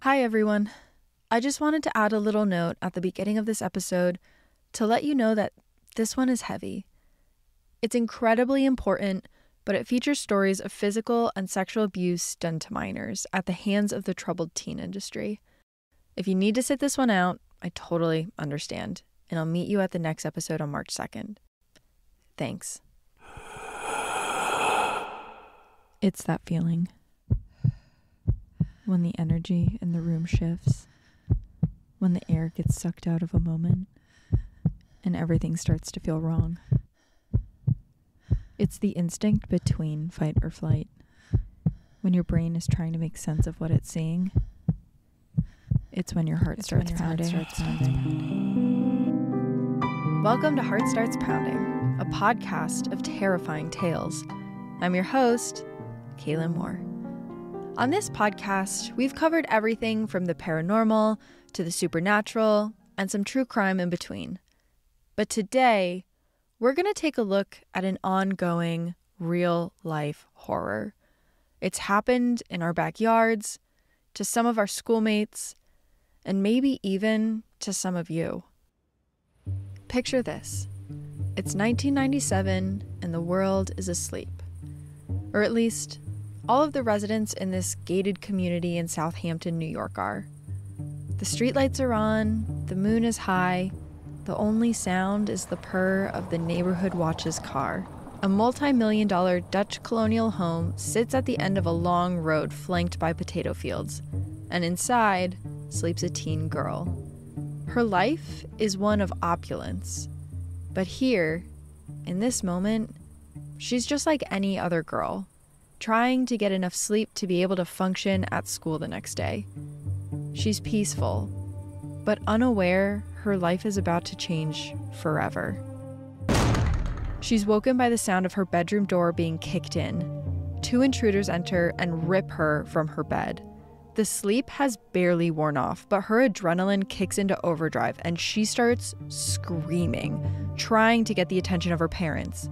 Hi, everyone. I just wanted to add a little note at the beginning of this episode to let you know that this one is heavy. It's incredibly important, but it features stories of physical and sexual abuse done to minors at the hands of the troubled teen industry. If you need to sit this one out, I totally understand, and I'll meet you at the next episode on March 2nd. Thanks. It's that feeling when the energy in the room shifts, when the air gets sucked out of a moment, and everything starts to feel wrong. It's the instinct between fight or flight, when your brain is trying to make sense of what it's seeing. It's when your heart starts pounding. Welcome to Heart Starts Pounding, a podcast of terrifying tales. I'm your host, Kaylin Moore. On this podcast, we've covered everything from the paranormal to the supernatural and some true crime in between. But today, we're going to take a look at an ongoing, real-life horror. It's happened in our backyards, to some of our schoolmates, and maybe even to some of you. Picture this. It's 1997, and the world is asleep. Or at least, all of the residents in this gated community in Southampton, New York are. The streetlights are on, the moon is high, the only sound is the purr of the neighborhood watch's car. A multi-million-dollar Dutch colonial home sits at the end of a long road flanked by potato fields, and inside sleeps a teen girl. Her life is one of opulence, but here, in this moment, she's just like any other girl, trying to get enough sleep to be able to function at school the next day. She's peaceful, but unaware her life is about to change forever. She's woken by the sound of her bedroom door being kicked in. Two intruders enter and rip her from her bed. The sleep has barely worn off, but her adrenaline kicks into overdrive and she starts screaming, trying to get the attention of her parents.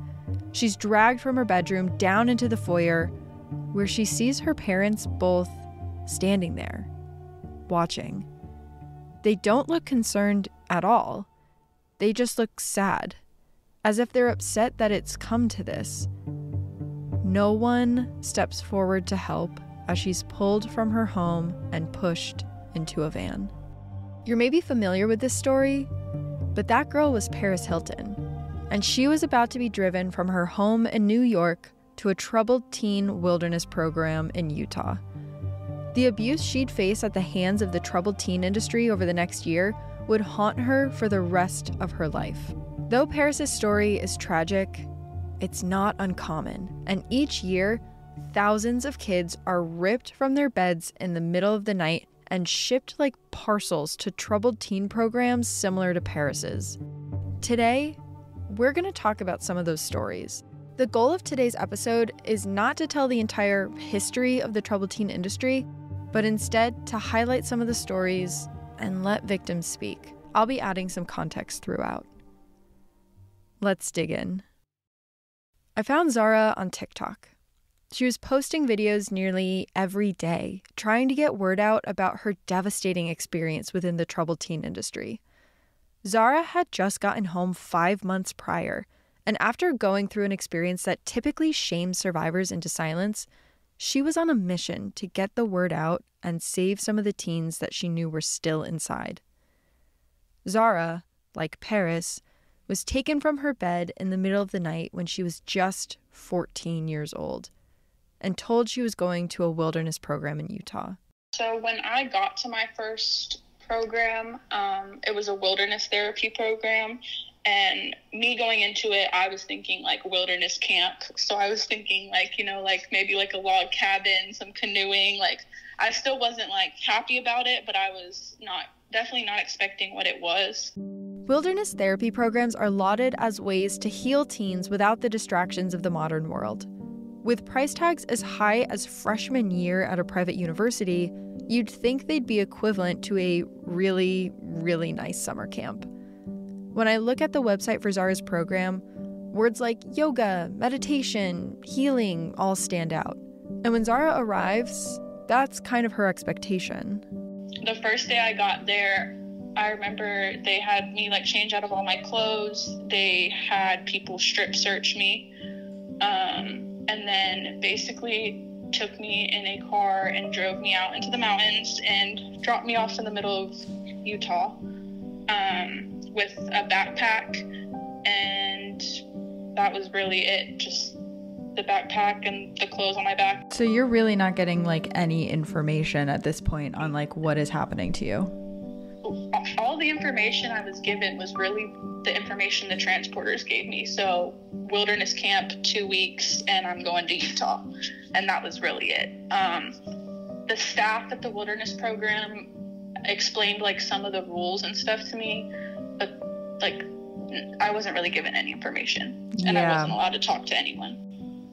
She's dragged from her bedroom down into the foyer, where she sees her parents both standing there, watching. They don't look concerned at all. They just look sad, as if they're upset that it's come to this. No one steps forward to help as she's pulled from her home and pushed into a van. You're maybe familiar with this story, but that girl was Paris Hilton, and she was about to be driven from her home in New York to a troubled teen wilderness program in Utah. The abuse she'd face at the hands of the troubled teen industry over the next year would haunt her for the rest of her life. Though Paris's story is tragic, it's not uncommon, and each year, thousands of kids are ripped from their beds in the middle of the night and shipped like parcels to troubled teen programs similar to Paris's. Today, we're going to talk about some of those stories. The goal of today's episode is not to tell the entire history of the troubled teen industry, but instead to highlight some of the stories and let victims speak. I'll be adding some context throughout. Let's dig in. I found Zara on TikTok. She was posting videos nearly every day, trying to get word out about her devastating experience within the troubled teen industry. Zara had just gotten home 5 months prior, and after going through an experience that typically shames survivors into silence, she was on a mission to get the word out and save some of the teens that she knew were still inside. Zara, like Paris, was taken from her bed in the middle of the night when she was just 14 years old and told she was going to a wilderness program in Utah. So when I got to my first program, it was a wilderness therapy program. And me going into it, I was thinking like wilderness camp. So I was thinking like, maybe like a log cabin, some canoeing. Like I still wasn't like happy about it, but I was definitely not expecting what it was. Wilderness therapy programs are lauded as ways to heal teens without the distractions of the modern world. With price tags as high as freshman year at a private university, you'd think they'd be equivalent to a really, really nice summer camp. When I look at the website for Zara's program, words like yoga, meditation, healing all stand out. And when Zara arrives, that's kind of her expectation. the first day I got there, I remember they had me like change out of all my clothes. They had people strip search me. And then basically took me in a car and drove me out into the mountains and dropped me off in the middle of Utah, with a backpack. And that was really it. Just the backpack and the clothes on my back. So you're really not getting like any information at this point on like what is happening to you? All the information I was given was really the information the transporters gave me. So wilderness camp, 2 weeks, and I'm going to Utah. And that was really it. The staff at the wilderness program explained like some of the rules and stuff to me, but like I wasn't really given any information, and I wasn't allowed to talk to anyone.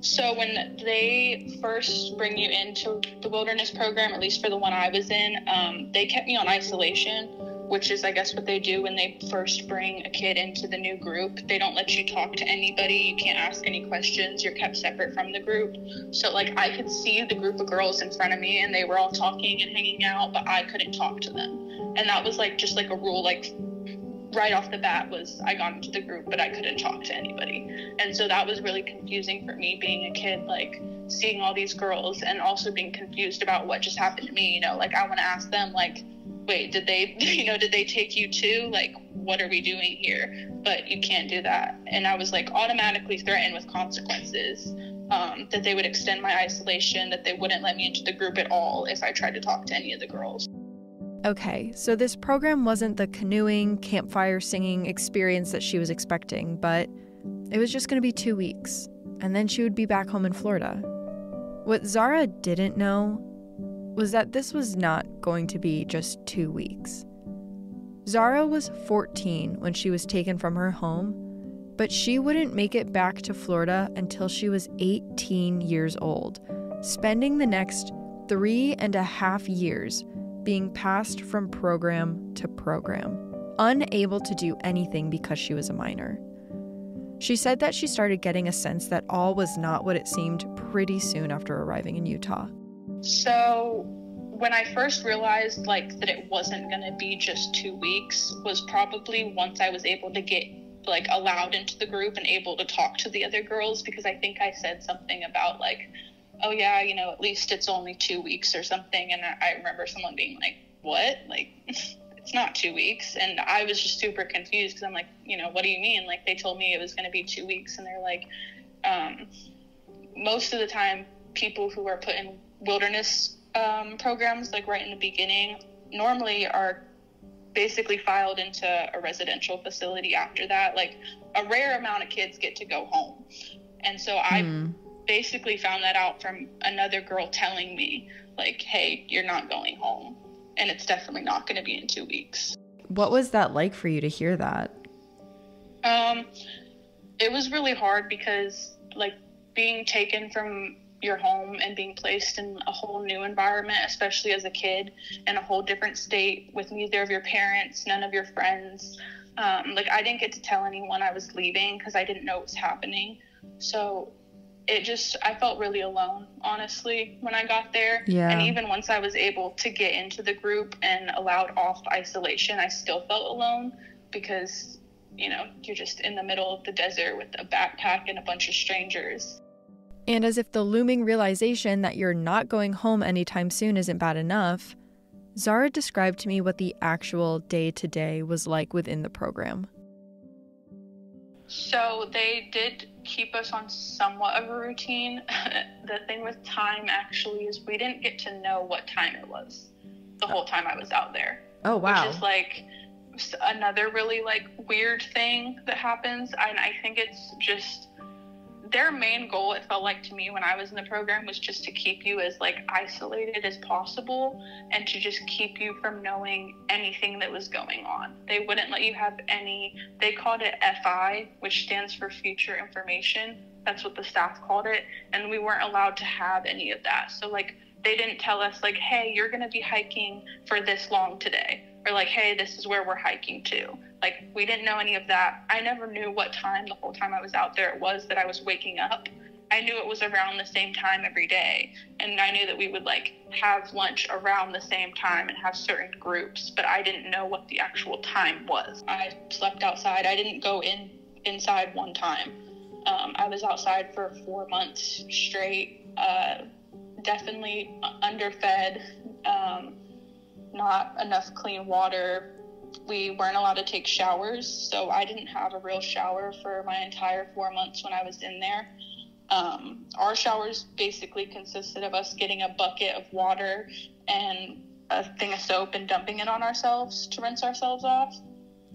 So when they first bring you into the wilderness program, at least for the one I was in, they kept me on isolation, which is, I guess, what they do when they first bring a kid into the new group. They don't let you talk to anybody. You can't ask any questions. You're kept separate from the group. So, like, I could see the group of girls in front of me, and they were all talking and hanging out, but I couldn't talk to them. And that was, like, just, like, a rule, like, right off the bat was I got into the group, but I couldn't talk to anybody. And so that was really confusing for me being a kid, like, seeing all these girls and also being confused about what just happened to me. You know, like, I want to ask them, like, wait, did they take you too? Like, what are we doing here? But you can't do that. And I was like automatically threatened with consequences, that they would extend my isolation, that they wouldn't let me into the group at all if I tried to talk to any of the girls. Okay, so this program wasn't the canoeing, campfire singing experience that she was expecting, but it was just going to be 2 weeks, and then she would be back home in Florida. What Zara didn't know was that this was not going to be just 2 weeks. Zara was 14 when she was taken from her home, but she wouldn't make it back to Florida until she was 18 years old, spending the next 3.5 years being passed from program to program, unable to do anything because she was a minor. She said that she started getting a sense that all was not what it seemed pretty soon after arriving in Utah. So when I first realized like that it wasn't going to be just 2 weeks was probably once I was able to get like allowed into the group and able to talk to the other girls, because I think I said something about like, oh yeah, you know, at least it's only 2 weeks or something. And I remember someone being like, what? Like, it's not 2 weeks. And I was just super confused because I'm like, you know, what do you mean? Like, they told me it was going to be 2 weeks. And they're like, most of the time, people who are put in wilderness programs, like right in the beginning, normally are basically filed into a residential facility after that. Like, a rare amount of kids get to go home. And so I basically found that out from another girl telling me, like, hey, you're not going home, and it's definitely not going to be in 2 weeks. What was that like for you to hear that? It was really hard because, like, being taken from your home and being placed in a whole new environment, especially as a kid, in a whole different state with neither of your parents, none of your friends. Like, I didn't get to tell anyone I was leaving because I didn't know what was happening. So I felt really alone, honestly, when I got there. Yeah. And even once I was able to get into the group and allowed off isolation, I still felt alone because, you know, you're just in the middle of the desert with a backpack and a bunch of strangers. And as if the looming realization that you're not going home anytime soon isn't bad enough, Zara described to me what the actual day-to-day was like within the program. So they did keep us on somewhat of a routine. The thing with time actually is we didn't get to know what time it was the whole time I was out there. Oh, wow. Which is like another really like weird thing that happens. And I think it's just their main goal, it felt like to me when I was in the program, was just to keep you as like isolated as possible and to just keep you from knowing anything that was going on. They wouldn't let you have they called it FI, which stands for future information. That's what the staff called it. And we weren't allowed to have any of that. So like, they didn't tell us like, hey, you're going to be hiking for this long today. Or like, hey, this is where we're hiking to. Like, we didn't know any of that. I never knew what time the whole time I was out there it was that I was waking up I knew it was around the same time every day. And I knew that we would like have lunch around the same time and have certain groups, but I didn't know what the actual time was. I slept outside. I didn't go inside one time. I was outside for 4 months straight, definitely underfed, not enough clean water. We weren't allowed to take showers, so I didn't have a real shower for my entire 4 months when I was in there. Our showers basically consisted of us getting a bucket of water and a thing of soap and dumping it on ourselves to rinse ourselves off.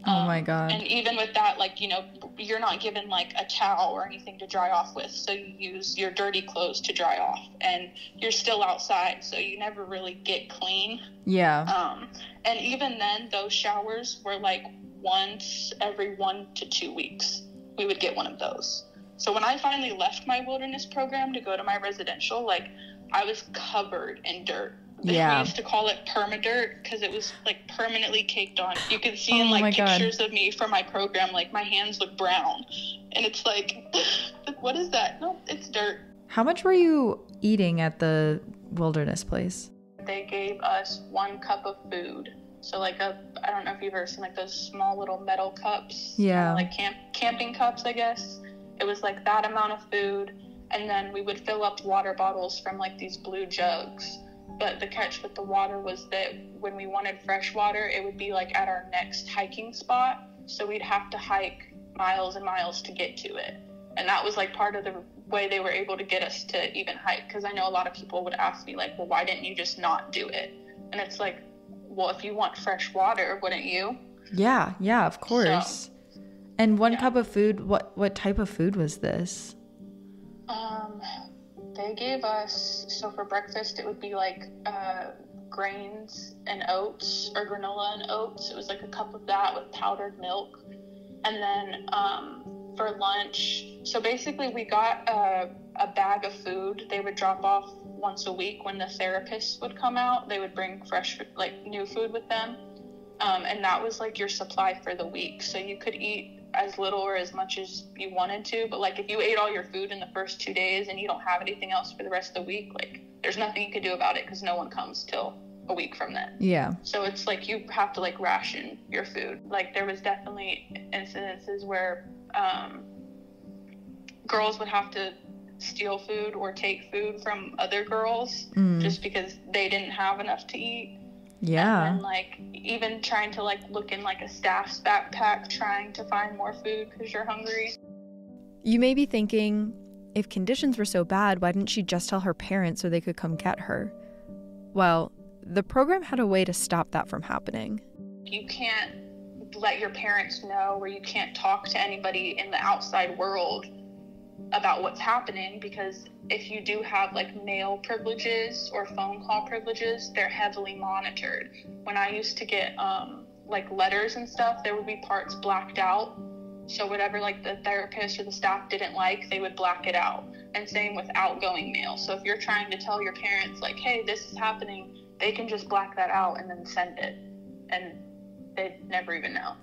Oh my God. And even with that, like, you know, you're not given like a towel or anything to dry off with. So you use your dirty clothes to dry off, and you're still outside. So you never really get clean. Yeah. And even then, those showers were like once every 1 to 2 weeks. We would get one of those. So when I finally left my wilderness program to go to my residential, like, I was covered in dirt. Yeah. We used to call it perma-dirt because it was like permanently caked on. You can see in like pictures of me from my program, like my hands look brown, and it's like, what is that? No, it's dirt. How much were you eating at the wilderness place? They gave us 1 cup of food. So like I don't know if you've ever seen like those small little metal cups. Yeah. Like camping cups, I guess. It was like that amount of food. And then we would fill up water bottles from like these blue jugs. But the catch with the water was that when we wanted fresh water, it would be like at our next hiking spot. So we'd have to hike miles and miles to get to it. And that was like part of the way they were able to get us to even hike. Because I know a lot of people would ask me like, well, why didn't you just not do it? And it's like, well, if you want fresh water, wouldn't you? Yeah, of course. So, and 1 cup of food, what type of food was this? They gave us, so for breakfast, it would be like grains and oats, or granola and oats. It was like a cup of that with powdered milk. And then for lunch, so basically we got a bag of food. They would drop off once a week when the therapists would come out. They would bring fresh, like new food with them. And that was like your supply for the week. So you could eat as little or as much as you wanted to, but like if you ate all your food in the first 2 days and you don't have anything else for the rest of the week, like there's nothing you could do about it because no one comes till a week from then. Yeah. So it's like you have to like ration your food. Like there was definitely incidences where girls would have to steal food or take food from other girls just because they didn't have enough to eat. Yeah. And then, like, even trying to, like, look in, like, a staff's backpack, trying to find more food because you're hungry. You may be thinking, if conditions were so bad, why didn't she just tell her parents so they could come get her? Well, the program had a way to stop that from happening. You can't let your parents know, or you can't talk to anybody in the outside world about what's happening, because if you do have like mail privileges or phone call privileges, they're heavily monitored. When I used to get like letters and stuff, there would be parts blacked out. So whatever like the therapist or the staff didn't like, they would black it out. And same with outgoing mail. So if you're trying to tell your parents like, hey, this is happening, they can just black that out and then send it. And they'd never even know.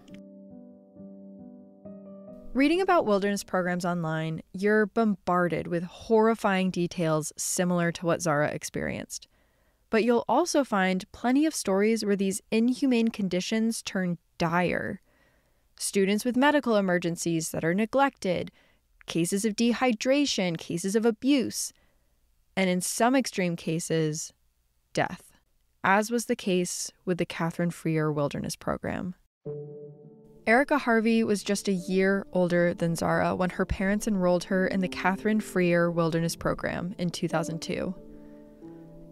Reading about wilderness programs online, you're bombarded with horrifying details similar to what Zara experienced. But you'll also find plenty of stories where these inhumane conditions turn dire. Students with medical emergencies that are neglected, cases of dehydration, cases of abuse, and in some extreme cases, death, as was the case with the Catherine Freer Wilderness Program. Erica Harvey was just a year older than Zara when her parents enrolled her in the Catherine Freer Wilderness Program in 2002.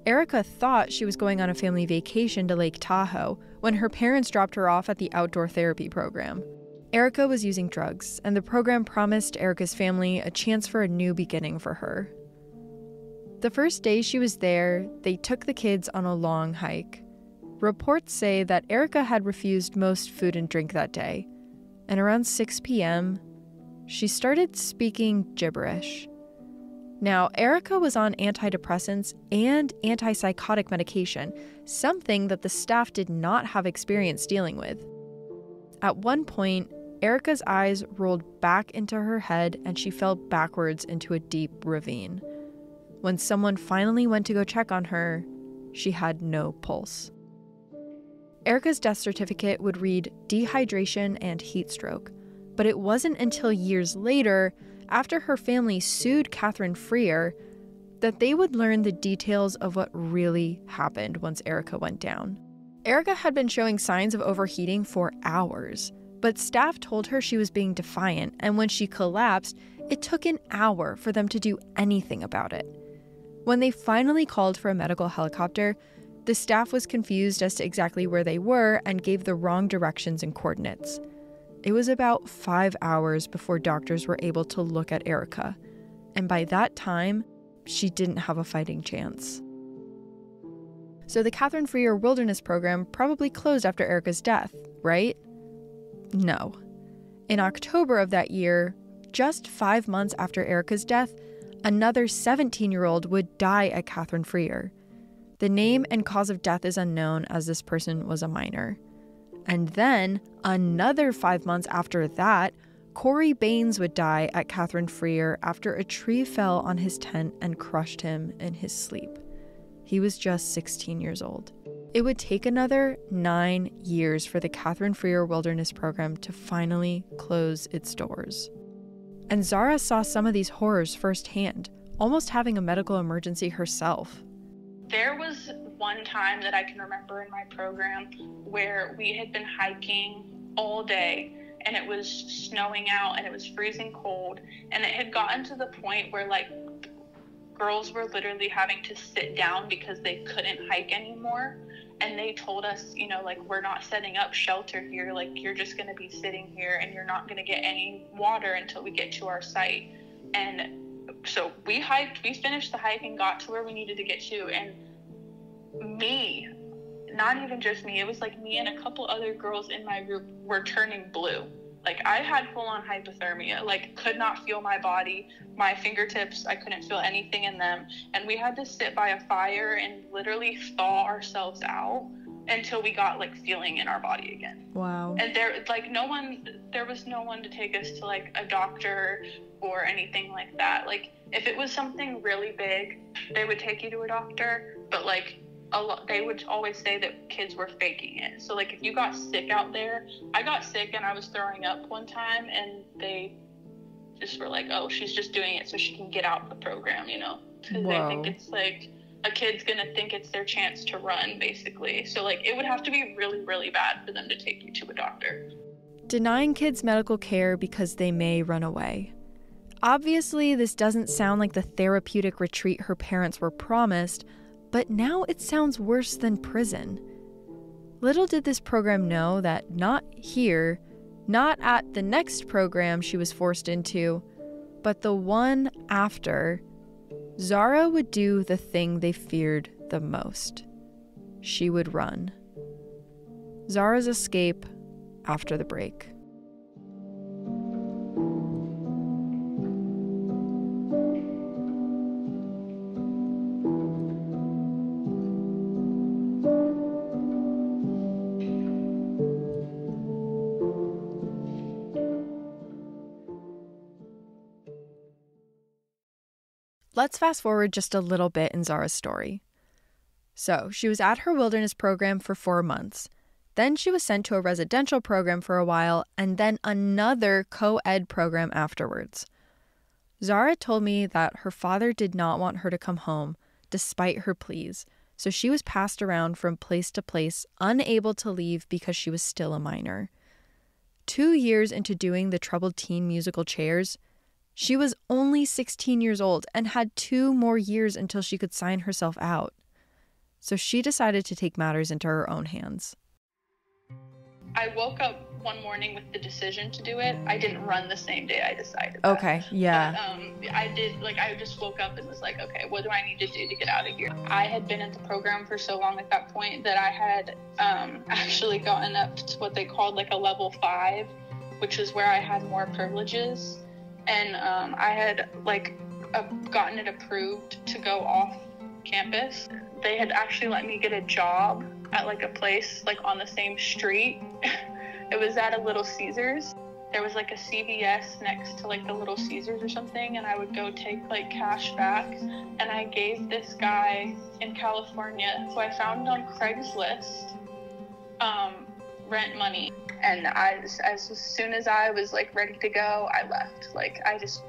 Erica thought she was going on a family vacation to Lake Tahoe when her parents dropped her off at the outdoor therapy program. Erica was using drugs, and the program promised Erica's family a chance for a new beginning for her. The first day she was there, they took the kids on a long hike. Reports say that Erica had refused most food and drink that day, and around 6 p.m., she started speaking gibberish. Now, Erica was on antidepressants and antipsychotic medication, something that the staff did not have experience dealing with. At one point, Erica's eyes rolled back into her head and she fell backwards into a deep ravine. When someone finally went to go check on her, she had no pulse. Erica's death certificate would read dehydration and heat stroke, but it wasn't until years later, after her family sued Catherine Freer, that they would learn the details of what really happened once Erica went down. Erica had been showing signs of overheating for hours, but staff told her she was being defiant, and when she collapsed, it took an hour for them to do anything about it. When they finally called for a medical helicopter, the staff was confused as to exactly where they were and gave the wrong directions and coordinates. It was about 5 hours before doctors were able to look at Erica, and by that time, she didn't have a fighting chance. So the Catherine Freer Wilderness Program probably closed after Erica's death, right? No. In October of that year, just 5 months after Erica's death, another 17-year-old would die at Catherine Freer. The name and cause of death is unknown, as this person was a minor. And then, another 5 months after that, Corey Baines would die at Catherine Freer after a tree fell on his tent and crushed him in his sleep. He was just 16 years old. It would take another 9 years for the Catherine Freer Wilderness Program to finally close its doors. And Zara saw some of these horrors firsthand, almost having a medical emergency herself. There was one time that I can remember in my program where we had been hiking all day and it was snowing out and it was freezing cold, and it had gotten to the point where like girls were literally having to sit down because they couldn't hike anymore. And they told us, you know, like, we're not setting up shelter here. Like, you're just going to be sitting here and you're not going to get any water until we get to our site. And so we hiked, we finished the hike and got to where we needed to get to. And me, not even just me, it was like me and a couple other girls in my group were turning blue. Like, I had full-on hypothermia, like, could not feel my body, my fingertips, I couldn't feel anything in them. And we had to sit by a fire and literally thaw ourselves out until we got, like, feeling in our body again. Wow. And there was no one to take us to, like, a doctor or anything like that. Like, if it was something really big, they would take you to a doctor, but, like, they would always say that kids were faking it. So, like, if you got sick out there, I got sick and I was throwing up one time, and they just were like, oh, she's just doing it so she can get out of the program, you know? Because they think it's, like, a kid's going to think it's their chance to run, basically. So, like, it would have to be really, really bad for them to take you to a doctor. Denying kids medical care because they may run away. Obviously, this doesn't sound like the therapeutic retreat her parents were promised, but now it sounds worse than prison. Little did this program know that not here, not at the next program she was forced into, but the one after, Zara would do the thing they feared the most. She would run. Zara's escape after the break. Let's fast forward just a little bit in Zara's story. So, she was at her wilderness program for 4 months. Then she was sent to a residential program for a while, and then another co-ed program afterwards. Zara told me that her father did not want her to come home, despite her pleas, so she was passed around from place to place, unable to leave because she was still a minor. 2 years into doing the troubled teen musical chairs, she was only 16 years old and had 2 more years until she could sign herself out. So she decided to take matters into her own hands. I woke up one morning with the decision to do it. I didn't run the same day I decided that. Okay, yeah. But, I did, like, I just woke up and was like, okay, what do I need to do to get out of here? I had been in the program for so long at that point that I had actually gotten up to what they called, like, a level 5, which is where I had more privileges. And I had, like, gotten it approved to go off campus. They had actually let me get a job at, like, a place, like, on the same street. It was at a Little Caesars. there was like a CVS next to like the Little Caesars or something, and I would go take like cash back, and I gave this guy in California who I found on Craigslist rent money. And as soon as I was like ready to go, I left. Like I just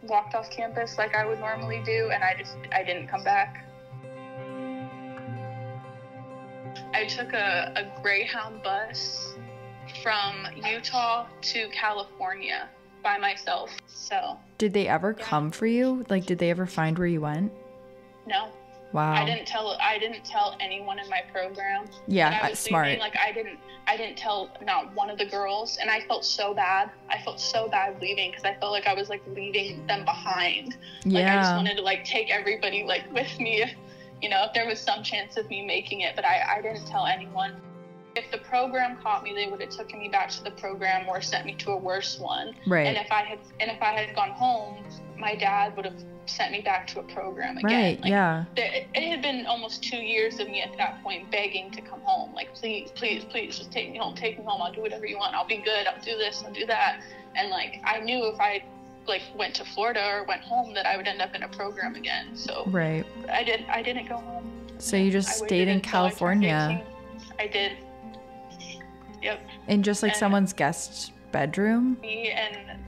walked off campus like I would normally do, and I didn't come back. I took a Greyhound bus from Utah to California by myself. So did they ever come for you? Like, did they ever find where you went? No. Wow. I didn't tell anyone in my program. Yeah, I was smart. Leaving. Like I didn't tell not one of the girls, and I felt so bad. I felt so bad leaving because I felt like I was like leaving them behind. Yeah. Like I just wanted to like take everybody like with me, if there was some chance of me making it, but I didn't tell anyone. If the program caught me, they would have taken me back to the program or sent me to a worse one. Right. And if I had gone home, my dad would have sent me back to a program again. Right. Like, yeah. It had been almost 2 years of me at that point begging to come home. Like, please, just take me home. I'll do whatever you want. I'll be good. I'll do this. I'll do that. And like, I knew if I like went to Florida or went home that I would end up in a program again. So right. I didn't go home. So you just stayed in California. I did. Yep. In just like someone's guest bedroom? Me and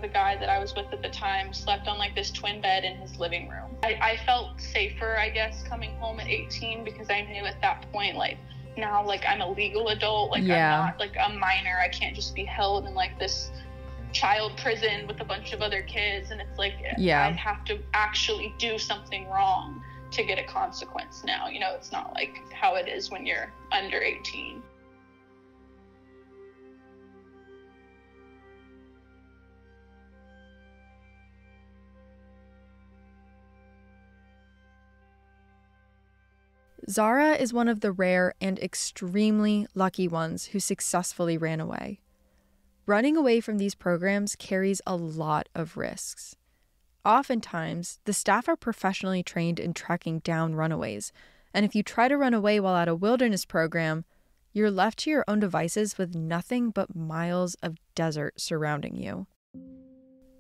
the guy that I was with at the time slept on like this twin bed in his living room. I felt safer, I guess, coming home at 18 because I knew at that point, like, now, like, I'm a legal adult. Like, yeah. I'm not, like, a minor. I can't just be held in, like, this child prison with a bunch of other kids. And it's like, yeah. I'd have to actually do something wrong to get a consequence now. It's not like how it is when you're under 18. Zara is one of the rare and extremely lucky ones who successfully ran away. Running away from these programs carries a lot of risks. Oftentimes, the staff are professionally trained in tracking down runaways, and if you try to run away while at a wilderness program, you're left to your own devices with nothing but miles of desert surrounding you.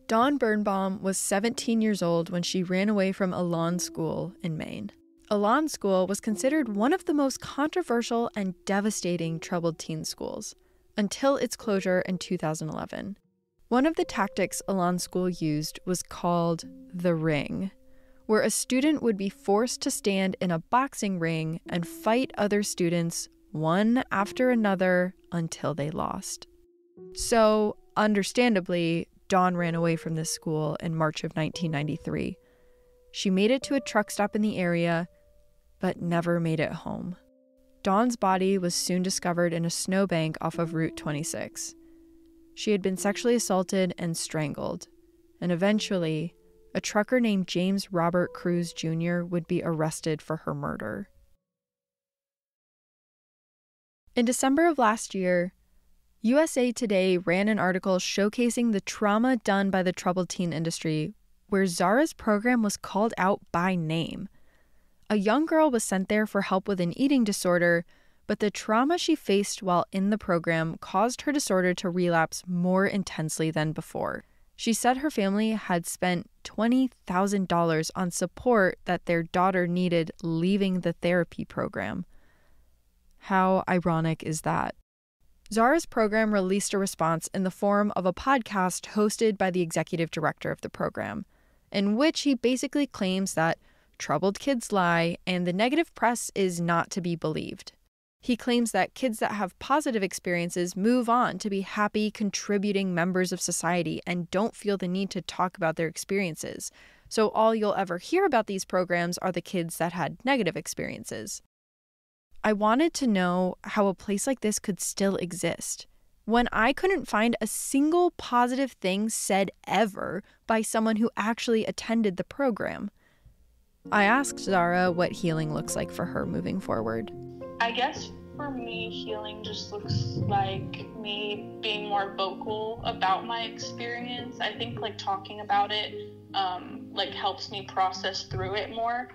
Dawn Birnbaum was 17 years old when she ran away from Elan School in Maine. Elan School was considered one of the most controversial and devastating troubled teen schools, until its closure in 2011. One of the tactics Elan School used was called the ring, where a student would be forced to stand in a boxing ring and fight other students one after another until they lost. So, understandably, Dawn ran away from this school in March of 1993. She made it to a truck stop in the area, but never made it home. Dawn's body was soon discovered in a snowbank off of Route 26. She had been sexually assaulted and strangled, and eventually, a trucker named James Robert Cruz Jr. would be arrested for her murder. In December of last year, USA Today ran an article showcasing the trauma done by the troubled teen industry, where Zara's program was called out by name. A young girl was sent there for help with an eating disorder, but the trauma she faced while in the program caused her disorder to relapse more intensely than before. She said her family had spent $20,000 on support that their daughter needed leaving the therapy program. How ironic is that? Zara's program released a response in the form of a podcast hosted by the executive director of the program, in which he basically claims that troubled kids lie and the negative press is not to be believed. He claims that kids that have positive experiences move on to be happy, contributing members of society and don't feel the need to talk about their experiences. So all you'll ever hear about these programs are the kids that had negative experiences. I wanted to know how a place like this could still exist when I couldn't find a single positive thing said ever by someone who actually attended the program. I asked Zara what healing looks like for her moving forward. I guess for me, healing just looks like me being more vocal about my experience. I think like talking about it like helps me process through it more.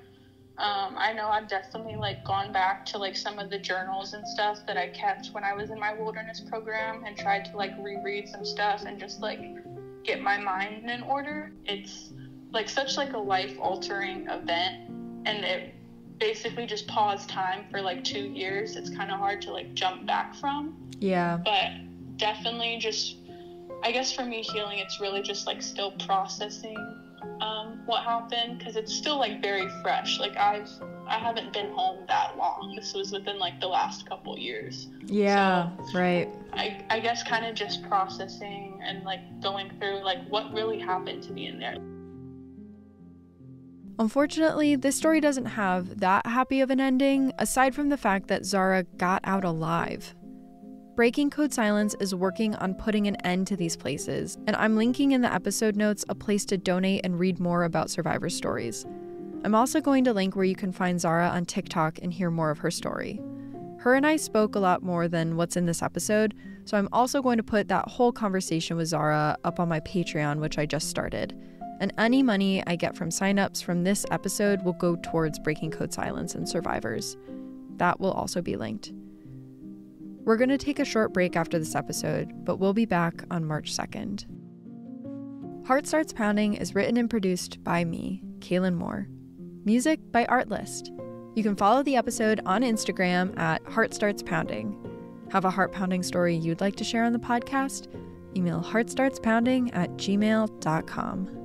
I know I've definitely like gone back to like some of the journals and stuff that I kept when I was in my wilderness program and tried to like reread some stuff and just like get my mind in order. It's like such like a life altering event, and it basically just paused time for like 2 years. It's kind of hard to like jump back from. Yeah. But definitely just, I guess for me, healing, it's really just like still processing what happened, because it's still like very fresh. Like I haven't been home that long. This was within like the last couple years. Yeah, so, right. I guess kind of just processing and like going through like what really happened to me in there. Unfortunately, this story doesn't have that happy of an ending, aside from the fact that Zara got out alive. Breaking Code Silence is working on putting an end to these places, and I'm linking in the episode notes a place to donate and read more about survivor stories. I'm also going to link where you can find Zara on TikTok and hear more of her story. Her and I spoke a lot more than what's in this episode, so I'm also going to put that whole conversation with Zara up on my Patreon, which I just started. And any money I get from signups from this episode will go towards Breaking Code Silence and survivors. That will also be linked. We're going to take a short break after this episode, but we'll be back on March 2nd. Heart Starts Pounding is written and produced by me, Kaylin Moore. Music by Artlist. You can follow the episode on Instagram at Heart Starts Pounding. Have a heart-pounding story you'd like to share on the podcast? Email heartstartspounding@gmail.com.